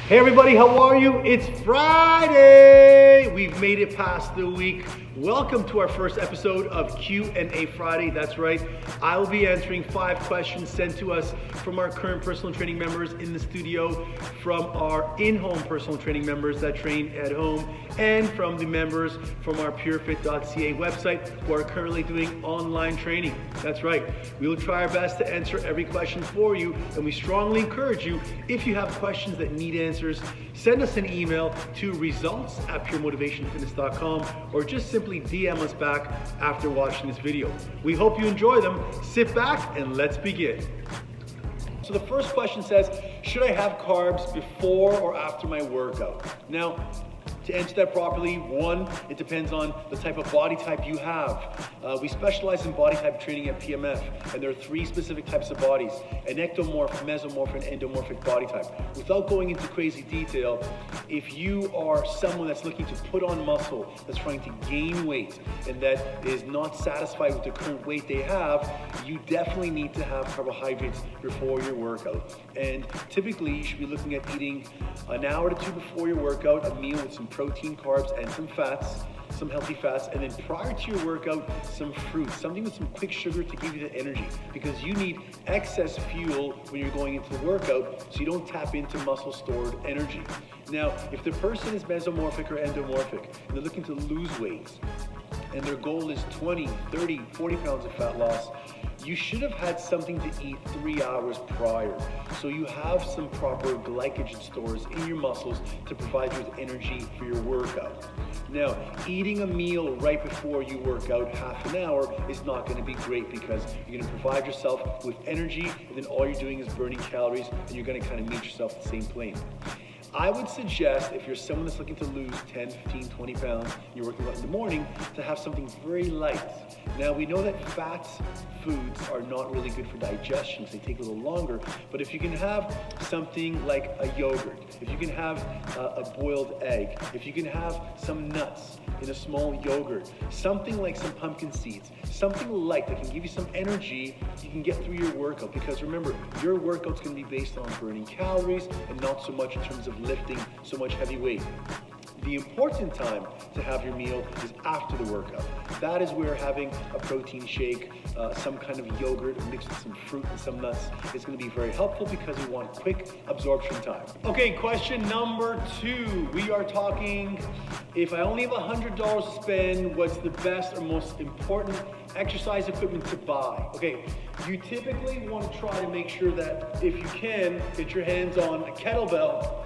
Hey everybody, how are you? It's Friday! We've made it past the week. Welcome to our first episode of Q&A Friday. That's right. I will be answering 5 questions sent to us from our current personal training members in the studio, from our in-home personal training members that train at home, and from the members from our purefit.ca website who are currently doing online training. That's right. We will try our best to answer every question for you, and we strongly encourage you, if you have questions that need answers, send us an email to results@puremotivationfitness.com or just simply DM us back after watching this video. We hope you enjoy them. Sit back and let's begin. So the first question says, should I have carbs before or after my workout? Now, to answer that properly, one, it depends on the type of body type you have. We specialize in body type training at PMF, and there are 3 specific types of bodies: an ectomorph, mesomorph, and endomorphic body type. Without going into crazy detail, if you are someone that's looking to put on muscle, that's trying to gain weight, and that is not satisfied with the current weight they have, you definitely need to have carbohydrates before your workout. And typically, you should be looking at eating an hour to 2 before your workout, a meal with some protein, carbs, and some fats, some healthy fats, and then prior to your workout, some fruit, something with some quick sugar to give you the energy, because you need excess fuel when you're going into the workout so you don't tap into muscle stored energy. Now, if the person is mesomorphic or endomorphic and they're looking to lose weight and their goal is 20, 30, 40 pounds of fat loss, you should have had something to eat 3 hours prior, so you have some proper glycogen stores in your muscles to provide you with energy for your workout. Now, eating a meal right before you work out, half an hour, is not going to be great, because you're going to provide yourself with energy, and then all you're doing is burning calories, and you're going to kind of meet yourself at the same plane. I would suggest, if you're someone that's looking to lose 10, 15, 20 pounds, and you're working out in the morning, to have something very light. Now, we know that fat foods are not really good for digestion, so they take a little longer, but if you can have something like a yogurt, if you can have a boiled egg, if you can have some nuts in a small yogurt, something like some pumpkin seeds, something light that can give you some energy, you can get through your workout. Because remember, your workout's going to be based on burning calories and not so much in terms of lifting so much heavy weight. The important time to have your meal is after the workout. That is where having a protein shake, some kind of yogurt mixed with some fruit and some nuts is going to be very helpful, because we want quick absorption time. Okay, question number 2. We are talking, if I only have $100 to spend, what's the best or most important exercise equipment to buy? Okay, you typically want to try to make sure that if you can get your hands on a kettlebell.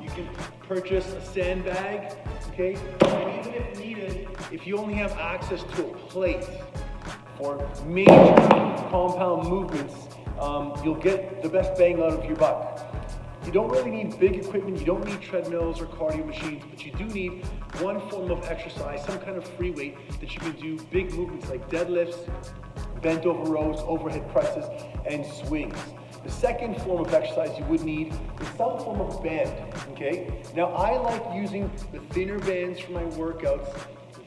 You can purchase a sandbag, okay? And even if needed, if you only have access to a plate for major compound movements, you'll get the best bang out of your buck. You don't really need big equipment, you don't need treadmills or cardio machines, but you do need one form of exercise, some kind of free weight that you can do big movements like deadlifts, bent over rows, overhead presses, and swings. The second form of exercise you would need is some form of band, okay? Now, I like using the thinner bands for my workouts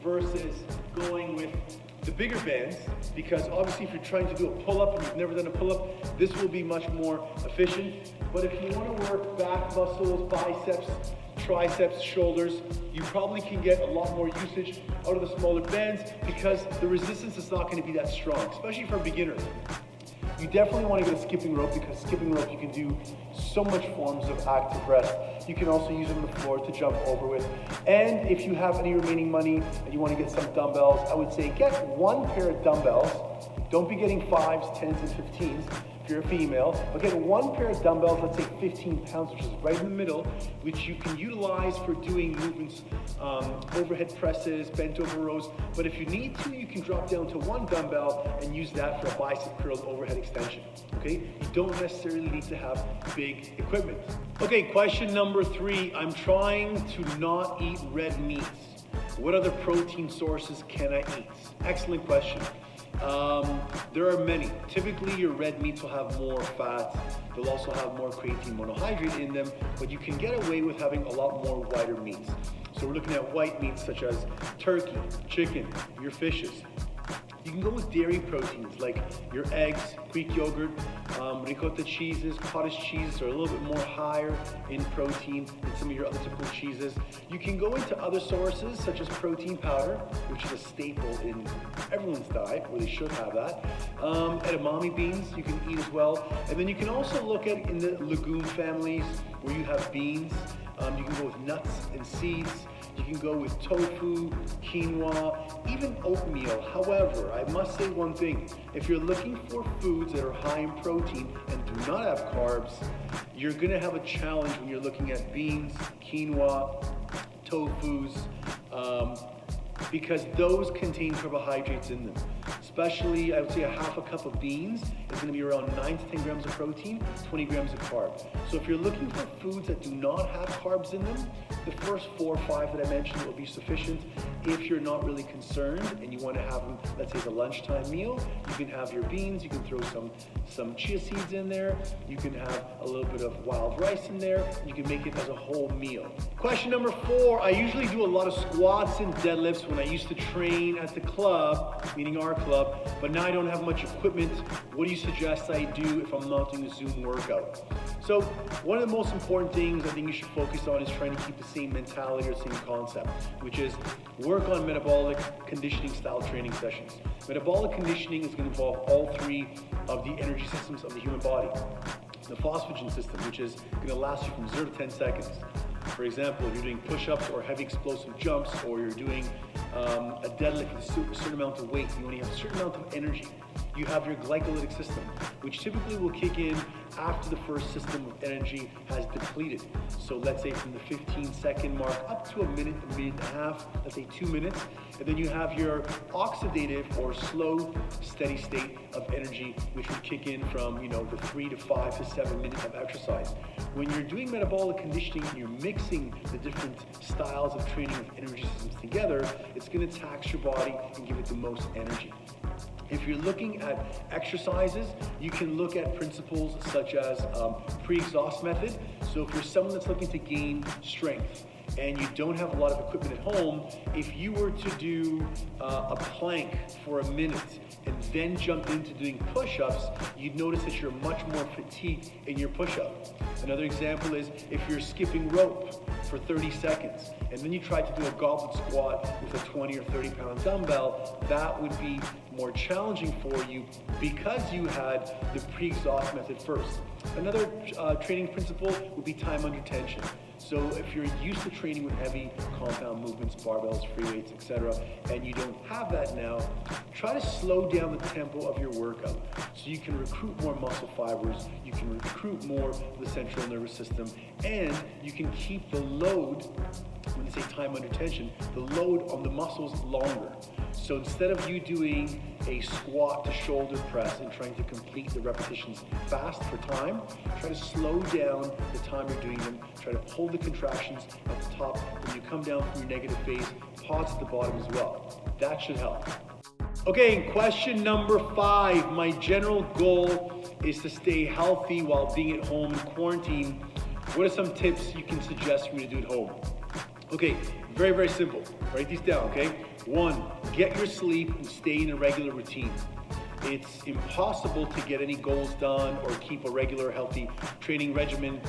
versus going with the bigger bands, because obviously if you're trying to do a pull-up and you've never done a pull-up, this will be much more efficient. But if you want to work back muscles, biceps, triceps, shoulders, you probably can get a lot more usage out of the smaller bands, because the resistance is not going to be that strong, especially for a beginner. You definitely want to get a skipping rope, because skipping rope you can do so much forms of active rest. You can also use it on the floor to jump over with. And if you have any remaining money and you want to get some dumbbells, I would say get 1 pair of dumbbells. Don't be getting 5s, 10s, and 15s if you're a female, but get 1 pair of dumbbells, let's say 15 pounds, which is right in the middle, which you can utilize for doing movements, overhead presses, bent over rows. But if you need to, you can drop down to 1 dumbbell and use that for a bicep curl overhead extension, okay? You don't necessarily need to have big equipment. Okay, question number 3. I'm trying to not eat red meats. What other protein sources can I eat? Excellent question. There are many. Typically, your red meats will have more fat. They'll also have more creatine monohydrate in them, but you can get away with having a lot more whiter meats. So we're looking at white meats such as turkey, chicken, your fishes. You can go with dairy proteins like your eggs, Greek yogurt, ricotta cheeses, cottage cheeses are a little bit more higher in protein than some of your other typical cheeses. You can go into other sources such as protein powder, which is a staple in everyone's diet, or they should have that. Edamame beans you can eat as well. And then you can also look at in the legume families where you have beans. You can go with nuts and seeds. You can go with tofu, quinoa, even oatmeal. However, I must say one thing. If you're looking for foods that are high in protein and do not have carbs, you're gonna have a challenge when you're looking at beans, quinoa, tofus, because those contain carbohydrates in them. Especially, I would say a half a cup of beans is going to be around 9 to 10 grams of protein, 20 grams of carb. So if you're looking for foods that do not have carbs in them, the first 4 or 5 that I mentioned will be sufficient. If you're not really concerned and you want to have them, let's say, as a lunchtime meal, you can have your beans, you can throw some chia seeds in there, you can have a little bit of wild rice in there, you can make it as a whole meal. Question number 4, I usually do a lot of squats and deadlifts when I used to train at the club, meaning our club, but now I don't have much equipment. What do you suggest I do if I'm not doing a Zoom workout? So one of the most important things I think you should focus on is trying to keep the same mentality or same concept, which is work on metabolic conditioning style training sessions. Metabolic conditioning is going to involve all 3 of the energy systems of the human body. The phosphagen system, which is going to last you from 0 to 10 seconds. For example, if you're doing push-ups or heavy explosive jumps, or you're doing a deadlift with a certain amount of weight, you only have a certain amount of energy. You have your glycolytic system, which typically will kick in after the first system of energy has depleted. So let's say from the 15-second mark up to a minute and a half, let's say 2 minutes. And then you have your oxidative or slow steady state of energy, which would kick in from, the 3 to 5 to 7 minutes of exercise. When you're doing metabolic conditioning and you're mixing the different styles of training with energy systems together, it's going to tax your body and give it the most energy. If you're looking at exercises, you can look at principles such as pre-exhaust method. So if you're someone that's looking to gain strength and you don't have a lot of equipment at home, if you were to do a plank for a minute and then jump into doing push-ups, you'd notice that you're much more fatigued in your push-up. Another example is if you're skipping rope for 30 seconds and then you try to do a goblet squat with a 20 or 30 pound dumbbell, that would be more challenging for you because you had the pre-exhaust method first. Another training principle would be time under tension. So if you're used to training with heavy compound movements, barbells, free weights, etc., and you don't have that now, try to slow down the tempo of your workout so you can recruit more muscle fibers, you can recruit more of the central nervous system, and you can keep the load, when they say time under tension, the load on the muscles longer. So instead of you doing a squat to shoulder press and trying to complete the repetitions fast for time, try to slow down the time you're doing them, try to hold the contractions at the top. When you come down from your negative phase, pause at the bottom as well. That should help. Okay, question number 5. My general goal is to stay healthy while being at home in quarantine. What are some tips you can suggest for me to do at home? Okay, very, very simple. Write these down, okay? 1, get your sleep and stay in a regular routine. It's impossible to get any goals done or keep a regular healthy training regimen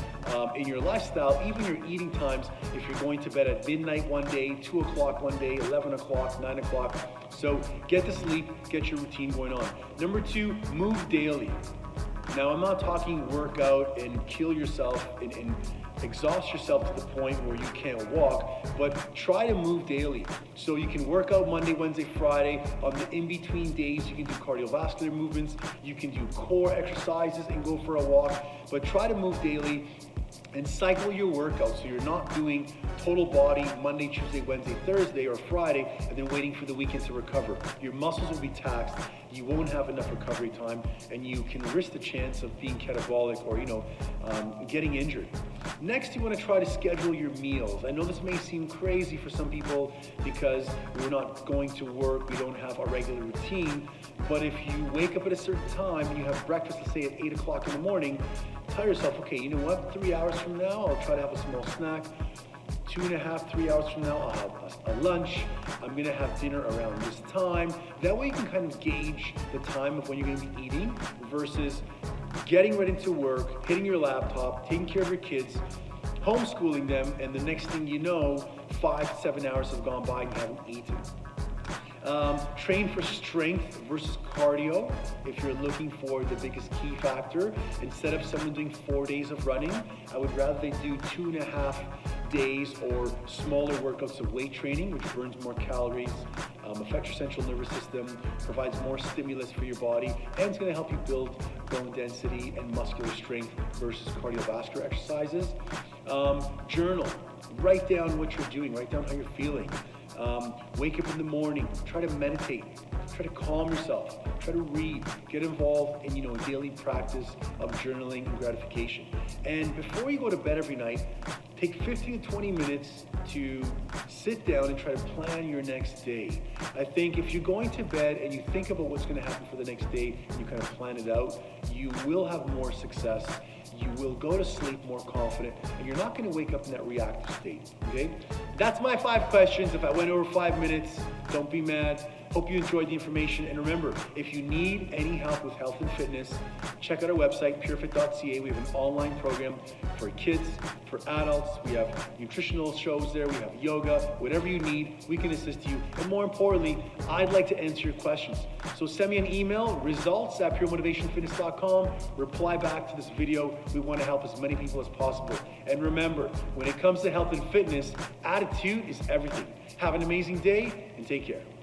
in your lifestyle, even your eating times, if you're going to bed at midnight one day, 2 o'clock one day, 11 o'clock, 9 o'clock. So get the sleep, get your routine going on. Number 2, move daily. Now, I'm not talking workout and kill yourself and exhaust yourself to the point where you can't walk, but try to move daily. So you can work out Monday, Wednesday, Friday. On the in-between days, you can do cardiovascular movements, you can do core exercises and go for a walk, but try to move daily and cycle your workout so you're not doing total body Monday, Tuesday, Wednesday, Thursday, or Friday, and then waiting for the weekend to recover. Your muscles will be taxed, you won't have enough recovery time, and you can risk the chance of being catabolic or getting injured. Next, you want to try to schedule your meals. I know this may seem crazy for some people because we're not going to work, we don't have a regular routine, but if you wake up at a certain time and you have breakfast, let's say at 8 o'clock in the morning, tell yourself, okay, you know what, 3 hours from now, I'll try to have a small snack. 2.5, 3 hours from now, I'll have a lunch. I'm gonna have dinner around this time. That way you can kind of gauge the time of when you're gonna be eating versus getting ready to work, hitting your laptop, taking care of your kids, homeschooling them, and the next thing you know, 5 to 7 hours have gone by and you haven't eaten. Train for strength versus cardio. If you're looking for the biggest key factor, instead of someone doing 4 days of running, I would rather they do 2.5 days or smaller workouts of weight training, which burns more calories, affects your central nervous system, provides more stimulus for your body, and it's going to help you build bone density and muscular strength versus cardiovascular exercises. Journal. Write down what you're doing. Write down how you're feeling. Wake up in the morning, try to meditate, try to calm yourself, try to read, get involved in a daily practice of journaling and gratification. And before you go to bed every night, take 15 to 20 minutes to sit down and try to plan your next day. I think if you're going to bed and you think about what's going to happen for the next day and you kind of plan it out, you will have more success. You will go to sleep more confident, and you're not going to wake up in that reactive state, okay? That's my 5 questions. If I went over 5 minutes, don't be mad. Hope you enjoyed the information. And remember, if you need any help with health and fitness, check out our website, purefit.ca. We have an online program for kids, for adults. We have nutritional shows there. We have yoga. Whatever you need, we can assist you. And more importantly, I'd like to answer your questions. So send me an email, results@puremotivationfitness.com. Reply back to this video. We want to help as many people as possible. And remember, when it comes to health and fitness, attitude is everything. Have an amazing day and take care.